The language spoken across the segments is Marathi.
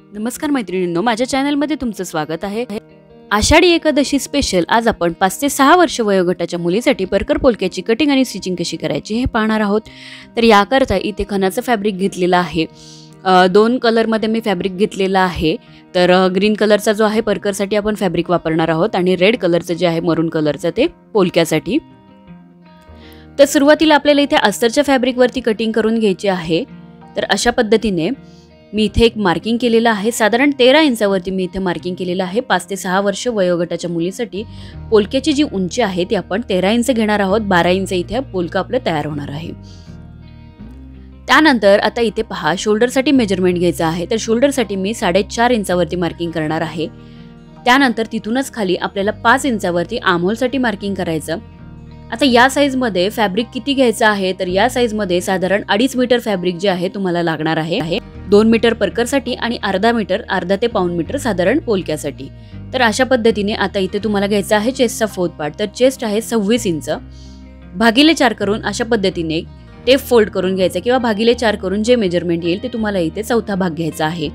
नमस्कार मैत्रिणींनो, माझ्या चॅनलमध्ये तुमचं स्वागत आहे। आषाढी एकादशी स्पेशल आज आपण 5 ते 6 वर्ष वयोगटाच्या मुलीसाठी परकर पोलक्याची कटिंग आणि स्टिचिंग कशी करायची हे पाहणार आहोत। तर याकरता इथे खणाचं फॅब्रिक घेतलेलं आहे। 2 कलर मध्ये मी फॅब्रिक घेतलेला आहे। तर ग्रीन कलरचा जो आहे परकरसाठी आपण फॅब्रिक वापरणार आहोत आणि रेड कलरचं जे आहे मरून कलरचं ते पोलक्यासाठी। तर सुरुवातीला आपल्याला इथे अस्तरच्या फॅब्रिक वरती कटिंग करून घ्यायची आहे। तर अशा पद्धतीने मी इथे एक मार्किंग केलेलं आहे। साधारण 13 इंचावरती मी इथे मार्किंग केलेलं आहे। 5 ते 6 वर्ष वयोगटाच्या मुलीसाठी पोलक्याची जी उंची आहे ती आपण 13 इंच घेणार आहोत। 12 इंच इथे पोलका आपलं तयार होणार आहे। त्यानंतर आता इथे पहा, शोल्डर साठी मेजरमेंट घ्यायचं आहे। तर शोल्डर साठी मी 4.5 इंचावरती मार्किंग करणार आहे। त्यानंतर तिथूनच खाली आपल्याला 5 इंचावरती आर्महोल साठी मार्किंग करायचं। आता या साइज मध्ये फॅब्रिक किती घ्यायचं आहे, तर या साइज मध्ये साधारण 2.5 मीटर फॅब्रिक जे आहे तुम्हाला लागणार आहे। 2 मीटर परकरसाठी आणि अर्धा मीटर, अर्धा ते पाऊण मीटर साधारण पोलक्यासाठी। तर अशा पद्धतीने आता इथे तुम्हाला घ्यायचा आहे चेस्टचा 4th पार्ट। तर चेस्ट आहे 26 इंच, भागिले 4 करून अशा पद्धतीने टेप फोल्ड करून घ्यायचा किंवा भागिले 4 करून जे मेजरमेंट येईल ते तुम्हाला इथे चौथा भाग घ्यायचा आहे।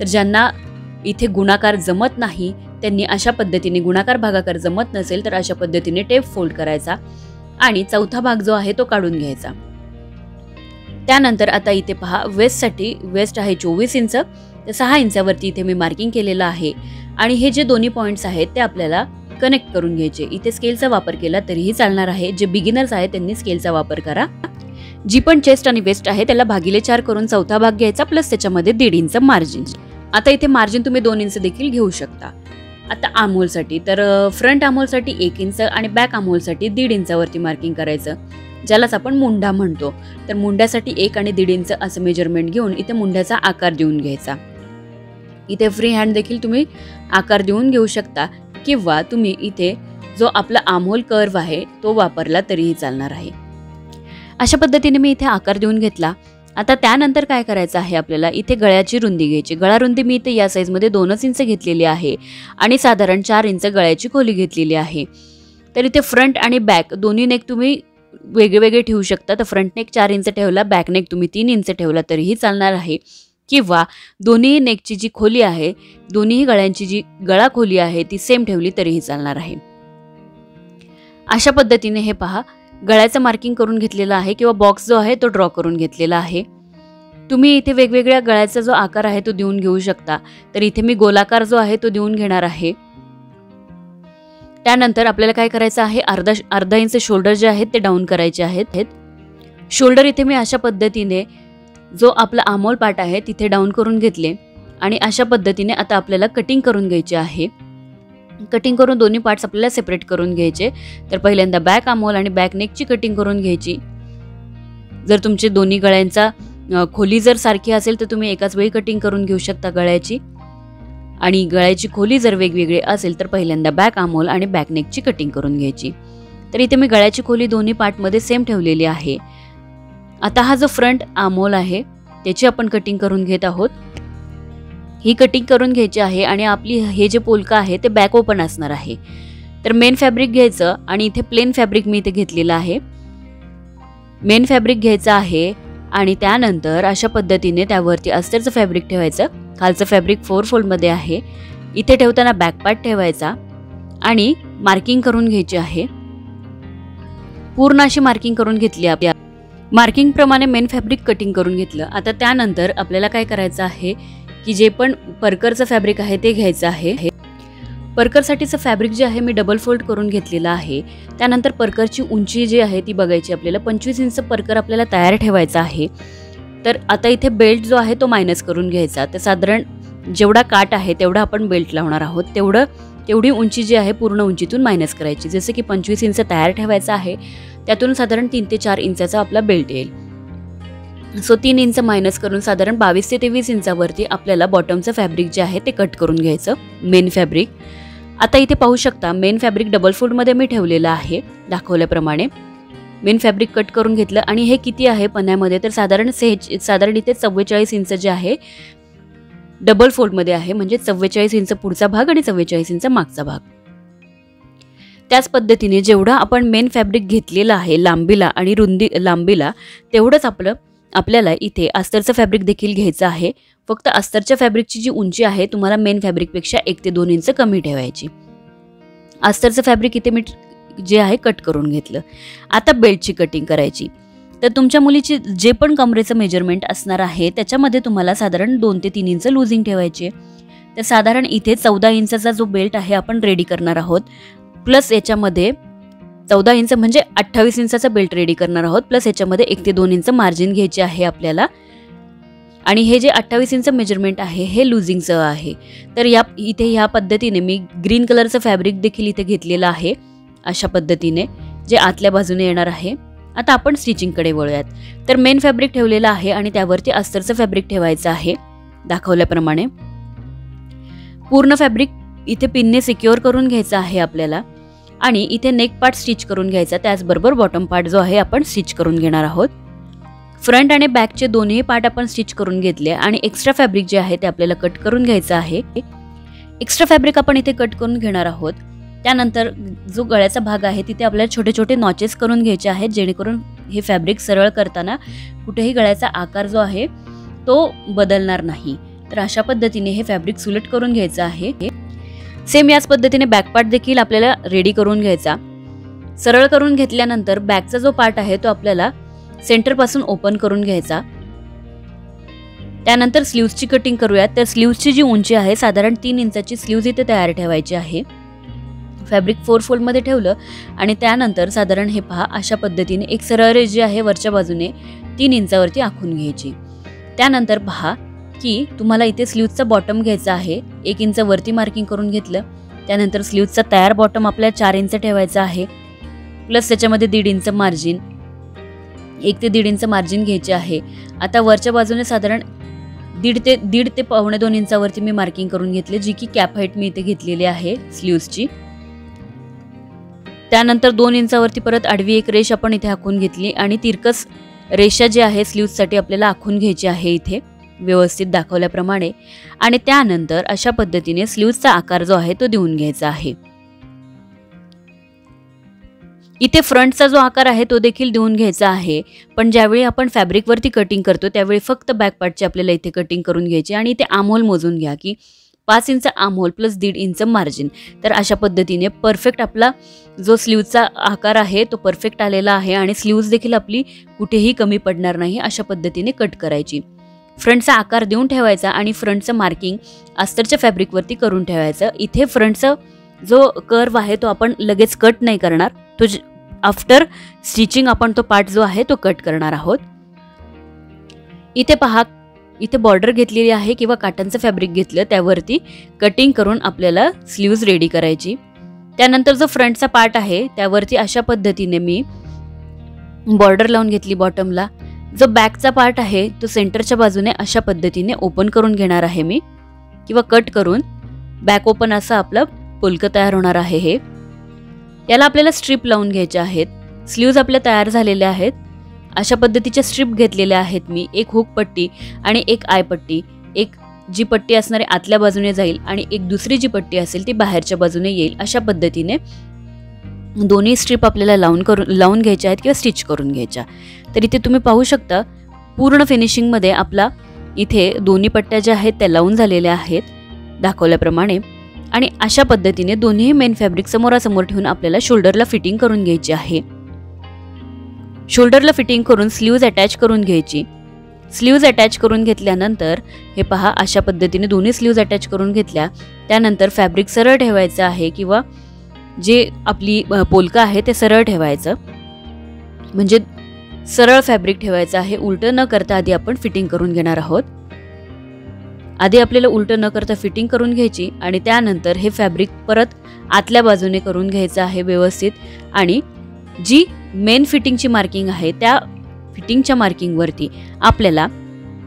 तर ज्यांना इथे गुणाकार जमत नाही त्यांनी अशा पद्धतीने, गुणाकार भागाकार जमत नसेल तर अशा पद्धतीने टेप फोल्ड करायचा आणि चौथा भाग जो आहे तो काढून घ्यायचा। त्यानंतर आता इथे पहा, वेस्ट साठी वेस्ट आहे 24 इंच। तर 6 इंचावरती इथे मी मार्किंग केलेलं आहे आणि हे जे दोन्ही पॉइंट्स आहेत ते आपल्याला कनेक्ट करून घ्यायचे। इथे स्केलचा वापर केला तरीही चालणार आहे। जे बिगिनर्स आहेत त्यांनी स्केलचा वापर करा। जी पण चेस्ट आणि वेस्ट आहे त्याला भागिले 4 करून चौथा भाग घ्यायचा प्लस त्याच्यामध्ये 1.5 इंच मार्जिन। आता इथे मार्जिन तुम्ही 2 इंच देखील घेऊ शकता। आता आर्महोल साठी, तर फ्रंट आर्महोल साठी 1 इंच आणि बॅक आर्महोल साठी 1.5 इंचावरती मार्किंग करायचं, ज्यालाच आपण मुंडा म्हणतो। तर मुंड्यासाठी 1 आणि 1.5 इंच असं मेजरमेंट घेऊन इथे मुंड्याचा आकार देऊन घ्यायचा। इथे फ्री हँड देखील तुम्ही आकार देऊन घेऊ शकता किंवा तुम्ही इथे जो आपला आर्महोल कर्व आहे तो वापरला तरीही चालणार आहे। अशा पद्धतीने मी इथे आकार देऊन घेतला। आता त्यानंतर काय करायचं आहे, आपल्याला इथे गळ्याची रुंदी घ्यायची। गळा रुंदी मी इथे या साइज मध्ये 2 इंच घेतलेली आहे आणि साधारण 4 इंच गळ्याची खोली घेतलेली आहे। तर इथे फ्रंट आणि बॅक दोन्ही नेक तुम्ही वेगवेगळे ठेवू शकता। तर फ्रंट नेक 4 इंच ठेवला, बॅक नेक तुम्ही 3 इंच ठेवला तरीही चालणार आहे, किंवा दोन्ही नेकची जी खोली आहे, दोन्ही गळ्यांची जी गळा खोली आहे ती सेम ठेवली तरीही चालणार आहे। अशा पद्धतीने हे पहा, गळ्याचं मार्किंग करून घेतलेलं आहे किंवा बॉक्स जो आहे तो ड्रॉ करून घेतलेला आहे। तुम्ही इथे वेगवेगळ्या गळ्याचा जो आकार आहे तो देऊन घेऊ शकता। तर इथे मी गोलाकार जो आहे तो देऊन घेणार आहे। त्यानंतर आपल्याला काय करायचं आहे, अर्धा इंच शोल्डर जे आहेत ते डाऊन करायचे आहेत। शोल्डर इथे मी अशा पद्धतीने जो आपला आर्महोल पार्ट आहे तिथे डाऊन करून घेतले आणि अशा पद्धतीने आता आपल्याला कटिंग करून घ्यायची आहे। कटिंग करून दोन्ही पार्ट्स आपल्याला सेपरेट करून घ्यायचे। तर पहिल्यांदा बॅक आर्महोल आणि बॅक नेकची कटिंग करून घ्यायची। जर तुमचे दोन्ही गळ्यांचा खोली जर सारखी असेल तर तुम्ही एकाच वेळी कटिंग करून घेऊ शकता गळ्याची, आणि गळ्याची खोली जर वेगवेगळी असेल तर पहिल्यांदा बॅक आर्महोल आणि बॅक नेकची कटिंग करून घ्यायची। तर इथे मी गळ्याची खोली दोन्ही पार्टमध्ये सेम ठेवलेली आहे। आता हा जो फ्रंट आर्महोल आहे त्याची आपण कटिंग करून घेत आहोत। ही कटिंग करून घ्यायची आहे आणि आपली हे जे पोलका आहे ते बॅक ओपन असणार आहे। तर मेन फॅब्रिक घ्यायचं आणि इथे प्लेन फॅब्रिक मी इथे घेतलेलं आहे। मेन फॅब्रिक घ्यायचं आहे आणि त्यानंतर अशा पद्धतीने त्यावरती अस्तरचं फॅब्रिक ठेवायचं। खालचं फॅब्रिक 4 फोल्ड मध्ये आहे। इथे ठेवताना बॅक पार्ट ठेवायचा आणि मार्किंग करून घ्यायची आहे। पूर्ण अशी मार्किंग करून घेतली। आपल्या मार्किंग प्रमाणे मेन फॅब्रिक कटिंग करून घेतलं। आता त्यानंतर आपल्याला काय करायचं आहे की जे पण परकरचं फॅब्रिक आहे ते घ्यायचं आहे। परकरसाठीचं फॅब्रिक जे आहे मी डबल फोल्ड करून घेतलेलं आहे। त्यानंतर परकरची उंची जी आहे ती बघायची आपल्याला। 25 इंच परकर आपल्याला तयार ठेवायचा आहे। तर आता इथे बेल्ट जो आहे तो मायनस करून घ्यायचा। तर साधारण जेवढा काट आहे तेवढा आपण बेल्ट लावणार आहोत, तेवढी उंची जी आहे पूर्ण उंचीतून मायनस करायची। जसे की 25 इंच तयार ठेवायचा आहे, त्यातून साधारण 3 ते 4 इंचाचा आपला बेल्ट येईल। सो 3 इंच मायनस करून साधारण 22 ते 23 इंचावरती आपल्याला बॉटमचं फॅब्रिक जे आहे ते कट करून घ्यायचं, मेन फॅब्रिक। आता इथे पाहू शकता मेन फॅब्रिक डबल फोल्ड मध्ये मी ठेवलेलं आहे दाखवल्याप्रमाणे। मेन फॅब्रिक कट करून घेतलं आणि हे किती आहे पन्ह्यामध्ये, तर साधारण इथे 44 इंच जे आहे डबल फोल्ड मध्ये आहे, म्हणजे 44 इंच पुढचा भाग आणि 44 इंच मागचा भाग। त्याच पद्धतीने जेवढा आपण मेन फॅब्रिक घेतलेला आहे लांबीला आणि लांबीला तेवढंच आपलं आपल्याला इथे अस्तरचं फॅब्रिक देखील घ्यायचं आहे. फक्त अस्तरच्या फॅब्रिकची जी उंची आहे तुम्हाला मेन फॅब्रिकपेक्षा 1 ते 2 इंच कमी ठेवायची. अस्तरचं फॅब्रिक इथे मी जे आहे कट करून घेतलं. आता बेल्टची कटिंग करायची. तर तुमच्या मुलीची जे पण कमरेचं मेजरमेंट असणार आहे त्याच्यामध्ये तुम्हाला साधारण 2 ते 3 इंच लूजिंग ठेवायची. तर साधारण इथे 14 इंचाचा जो बेल्ट आहे आपण रेडी करणार आहोत. प्लस याच्यामध्ये 14 इंच म्हणजे 28 इंचाचा बेल्ट रेडी करणार आहोत. प्लस याच्यामध्ये 1 ते 2 इंच मार्जिन घ्यायचे आहे आपल्याला. आणि हे जे 28 इंच मेजरमेंट आहे हे लूजिंगचं आहे. तर इथे ह्या पद्धतीने मी ग्रीन कलरचं फॅब्रिक देखील इथे घेतलेलं आहे अशा पद्धतीने, जे आतल्या बाजूने येणार आहे. आता आपण स्टिचिंगकडे वळूयात. तर मेन फॅब्रिक ठेवलेलं आहे आणि त्यावरती अस्तरचं फॅब्रिक ठेवायचं आहे दाखवल्याप्रमाणे. पूर्ण फॅब्रिक इथे पिनने सिक्युअर करून घ्यायचं आहे आपल्याला. आणि इथे नेक पार्ट स्टिच करून घ्यायचा. त्याचबरोबर बॉटम पार्ट जो आहे आपण स्टिच करून घेणार आहोत. फ्रंट आणि बॅकचे दोन्ही पार्ट आपण स्टिच करून घेतले आणि एक्स्ट्रा फॅब्रिक जे आहे ते आपल्याला कट करून घ्यायचं आहे. एक्स्ट्रा फॅब्रिक आपण इथे कट करून घेणार आहोत. त्यानंतर जो गळ्याचा भाग आहे तिथे आपल्याला छोटे छोटे नॉचेस करून घ्यायचे आहेत, जेणेकरून हे फॅब्रिक सरळ करताना कुठेही गळ्याचा आकार जो आहे तो बदलणार नाही. तर अशा पद्धतीने हे फॅब्रिक सुलट करून घ्यायचं आहे. सेम याच पद्धतीने बॅक पार्ट देखील आपल्याला रेडी करून घ्यायचा. सरळ करून घेतल्यानंतर बॅकचा जो पार्ट आहे तो आपल्याला सेंटर पासून ओपन करून घ्यायचा. त्यानंतर स्लीव्सची कटिंग करूयात. तर स्लीव्सची जी उंची आहे साधारण 3 इंचाची स्लीव्ज इथे तयार ठेवायची आहे. फॅब्रिक 4 फोल्ड मध्ये ठेवलं आणि त्यानंतर साधारण हे पहा अशा पद्धतीने एक सरळ रेष जी आहे वरच्या बाजूने 3 इंचावरती आखून घ्यायची. त्यानंतर पहा की तुम्हाला इथे स्लीव्सचा बॉटम घ्यायचा आहे. 1 इंच वरती मार्किंग करून घेतलं. त्यानंतर स्लीव्सचा तयार बॉटम आपल्याला 4 इंच ठेवायचा आहे. प्लस त्याच्यामध्ये 1.5 इंच मार्जिन, 1 ते 1.5 इंच मार्जिन घ्यायचे आहे. आता वरच्या बाजूने साधारण 1.5 ते पावणे 2 इंचावरती मी मार्किंग करून घेतले, जी की कॅप हाईट मी इथे घेतलेली आहे स्लीव्सची. त्यानंतर 2 इंचावरती परत आडवी एक रेष आपण इथे आखून घेतली आणि तिरकस रेषा जी आहे स्लीव्ससाठी आपल्याला आखून घ्यायची आहे इथे व्यवस्थित दाखवल्याप्रमाणे. आणि त्यानंतर अशा पद्धतीने स्लीव्सचा आकार जो आहे तो देऊन घ्यायचा आहे. इथे फ्रंटचा जो आकार आहे तो देखील देऊन घ्यायचा आहे. पण ज्यावेळी आपण फॅब्रिकवरती कटिंग करतो त्यावेळी फक्त बॅक पार्टची आपल्याला इथे कटिंग करून घ्यायची. आणि इथे आमहोल मोजून घ्या की 5 इंच आमहोल प्लस 1.5 इंच मार्जिन. तर अशा पद्धतीने परफेक्ट आपला जो स्लीव्सचा आकार आहे तो परफेक्ट आलेला आहे आणि स्लीव्स देखील आपली कुठेही कमी पडणार नाही अशा पद्धतीने कट करायची. फ्रंटचा आकार देऊन ठेवायचा आणि फ्रंटचं मार्किंग अस्तरच्या फॅब्रिकवरती करून ठेवायचं. इथे फ्रंटचा जो कर्व आहे तो आपण लगेच कट नाही करणार, तो आफ्टर स्टिचिंग आपण तो पार्ट जो आहे तो कट करणार आहोत. इथे पहा, इथे बॉर्डर घेतलेली आहे किंवा कॉटनचं फॅब्रिक घेतलं त्यावरती कटिंग करून आपल्याला स्लीव्ज रेडी करायची. त्यानंतर जो फ्रंटचा पार्ट आहे त्यावरती अशा पद्धतीने मी बॉर्डर लावून घेतली बॉटमला. जो बॅकचा पार्ट आहे तो सेंटरच्या बाजूने अशा पद्धतीने ओपन करून घेणार आहे मी किंवा कट करून. बॅक ओपन असं आपलं पोलकं तयार होणार आहे. हे याला आपल्याला स्ट्रीप लावून घ्यायच्या आहेत. स्लीव्ज आपल्या तयार झालेल्या आहेत. अशा पद्धतीच्या स्ट्रीप घेतलेल्या आहेत मी. एक हुक पट्टी आणि एक आय पट्टी. एक जी पट्टी असणारी आतल्या बाजूने जाईल आणि एक दुसरी जी पट्टी असेल ती बाहेरच्या बाजूने येईल. अशा पद्धतीने दोन्ही स्ट्रीप आपल्याला लावून घ्यायच्या आहेत किंवा स्टिच करून घ्यायच्या. तर इथे तुम्ही पाहू शकता पूर्ण फिनिशिंगमध्ये आपला इथे दोन्ही पट्ट्या ज्या आहेत त्या लावून झालेल्या आहेत दाखवल्याप्रमाणे. आणि अशा पद्धतीने दोन्ही मेन फॅब्रिक समोरासमोर ठेवून आपल्याला शोल्डरला फिटिंग करून घ्यायची आहे. शोल्डरला फिटिंग करून स्लीव्ज अटॅच करून घ्यायची. स्लीव्ज अटॅच करून घेतल्यानंतर हे पहा अशा पद्धतीने दोन्ही स्लीव्ज अटॅच करून घेतल्या. त्यानंतर फॅब्रिक सरळ ठेवायचं आहे किंवा जे आपली पोलका आहे ते सरळ ठेवायचं, म्हणजे सरळ फॅब्रिक ठेवायचं आहे. उलटं न करता आधी आपण फिटिंग करून घेणार आहोत. आधी आपल्याला उलटं न करता फिटिंग करून घ्यायची आणि त्यानंतर हे फॅब्रिक परत आतल्या बाजूने करून घ्यायचं आहे व्यवस्थित. आणि जी मेन फिटिंगची मार्किंग आहे त्या फिटिंगच्या मार्किंगवरती आपल्याला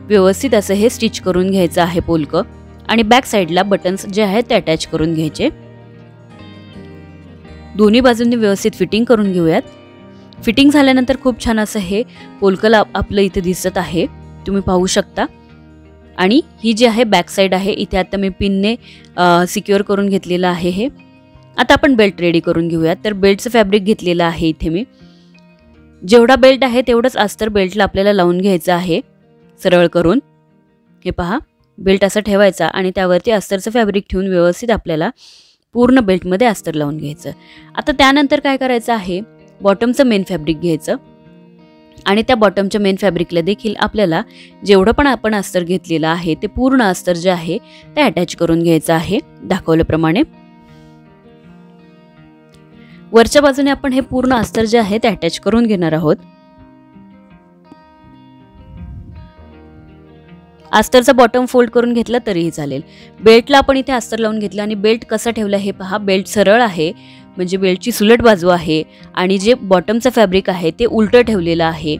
व्यवस्थित असं हे स्टिच करून घ्यायचं आहे पोलकं. आणि बॅक साईडला बटन्स जे आहेत ते अटॅच करून घ्यायचे. दोन्ही बाजूंनी व्यवस्थित फिटिंग करून घेऊयात. फिटिंग झाल्यानंतर खूप छान असं हे पोलकं आपलं इथे दिसत आहे, तुम्ही पाहू शकता. आणि ही जी आहे बॅक साईड आहे, इथे आता मी पिनने सिक्युअर करून घेतलेलं आहे हे. आता आपण बेल्ट रेडी करून घेऊयात. तर बेल्टचं फॅब्रिक घेतलेलं आहे इथे मी. जेवढा बेल्ट आहे तेवढंच अस्तर बेल्टला आपल्याला लावून घ्यायचं आहे सरळ करून. हे पहा, बेल्ट असा ठेवायचा आणि त्यावरती अस्तरचं फॅब्रिक ठेवून व्यवस्थित आपल्याला पूर्ण बेल्टमध्ये अस्तर लावून घ्यायचं. आता त्यानंतर काय करायचं आहे, बॉटमचं मेन फॅब्रिक घ्यायचं आणि त्या बॉटमच्या मेन फॅब्रिकला देखील आपल्याला जेवढं पण आपण अस्तर घेतलेलं आहे ते पूर्ण अस्तर जे आहे ते अटॅच करून घ्यायचं आहे दाखवल्याप्रमाणे. वरच्या बाजूने आपण हे पूर्ण अस्तर जे आहे ते अटॅच करून घेणार आहोत. अस्तरचा बॉटम फोल्ड करून घेतला तरीही चालेल. बेल्टला आपण इथे अस्तर लावून घेतलं आणि बेल्ट कसा ठेवला हे पहा. बेल्ट सरळ आहे, म्हणजे बेल्टची सुलट बाजू आहे आणि जे बॉटमचं फॅब्रिक आहे ते उलटं ठेवलेलं आहे.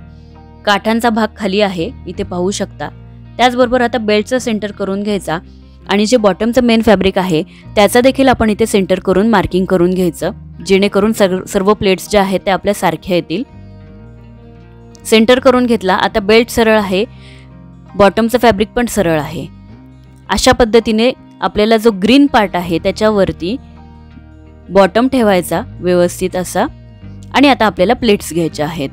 काठांचा भाग खाली आहे, इथे पाहू शकता. त्याचबरोबर आता बेल्टचा सेंटर करून घ्यायचा आणि जे बॉटमचं मेन फॅब्रिक आहे त्याचा देखील आपण इथे सेंटर करून मार्किंग करून घ्यायचं, जेणेकरून सर्व प्लेट्स ज्या आहेत त्या आपल्या सारख्या येतील. सेंटर करून घेतला. आता बेल्ट सरळ आहे, बॉटमचं फॅब्रिक पण सरळ आहे. अशा पद्धतीने आपल्याला जो ग्रीन पार्ट आहे त्याच्यावरती बॉटम ठेवायचा व्यवस्थित असा. आणि आता आपल्याला प्लेट्स घ्यायच्या आहेत.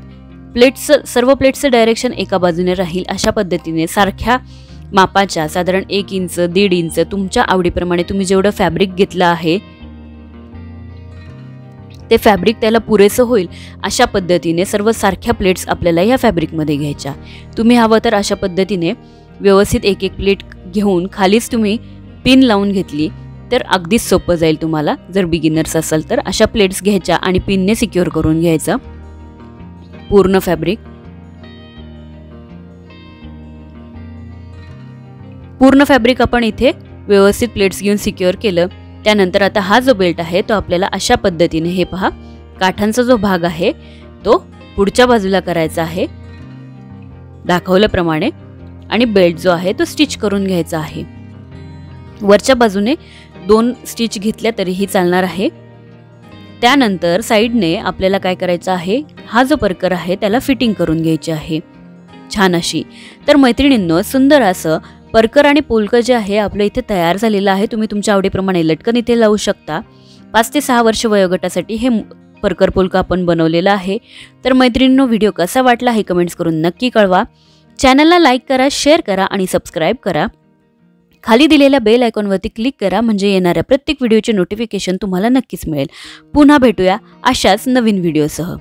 सर्व प्लेट्सचं डायरेक्शन एका बाजूने राहील अशा पद्धतीने सारख्या मापाच्या साधारण 1 इंच 1.5 इंच तुमच्या आवडीप्रमाणे तुम्ही जेवढं फॅब्रिक घेतलं आहे ते फॅब्रिक त्याला पुरेसं होईल अशा पद्धतीने सर्व सारख्या प्लेट्स आपल्याला ह्या फॅब्रिकमध्ये घ्यायच्या. तुम्ही हवं तर अशा पद्धतीने व्यवस्थित एक एक प्लेट घेऊन खालीच तुम्ही पिन लावून घेतली तर अगदीच सोपं जाईल तुम्हाला. जर बिगिनर्स असाल तर अशा प्लेट्स घ्यायच्या आणि पिनने सिक्युअर करून घ्यायचं पूर्ण फॅब्रिक. पूर्ण फॅब्रिक आपण इथे व्यवस्थित प्लेट्स घेऊन सिक्युअर केलं. त्यानंतर आता हा जो बेल्ट आहे तो आपल्याला अशा पद्धतीने, हे पहा, काठांचा जो भाग आहे तो पुढच्या बाजूला करायचा आहे दाखवल्याप्रमाणे आणि बेल्ट जो आहे तो स्टिच करून घ्यायचा आहे. वरच्या बाजूने 2 स्टिच घेतल्या तरीही चालणार आहे. त्यानंतर साईडने आपल्याला काय करायचं आहे, हा जो परकर आहे त्याला फिटिंग करून घ्यायची आहे छान अशी. तर मैत्रिणींनो, सुंदर असं परकर आणि पोलकं जे आहे आपलं इथे तयार झालेलं आहे. तुम्ही तुमच्या आवडीप्रमाणे लटकन इथे लावू शकता. 5 ते 6 वर्ष वयोगटासाठी हे परकर पोलका आपण बनवलेलं आहे. तर मैत्रिणींनो, व्हिडिओ कसा वाटला हे कमेंट्स करून नक्की कळवा. चॅनलला लाईक करा, शेअर करा आणि सबस्क्राईब करा. खाली दिलेल्या बेल आयकॉनवरती क्लिक करा, म्हणजे येणाऱ्या प्रत्येक व्हिडिओचे नोटिफिकेशन तुम्हाला नक्कीच मिळेल. पुन्हा भेटूया अशाच नवीन व्हिडिओसह.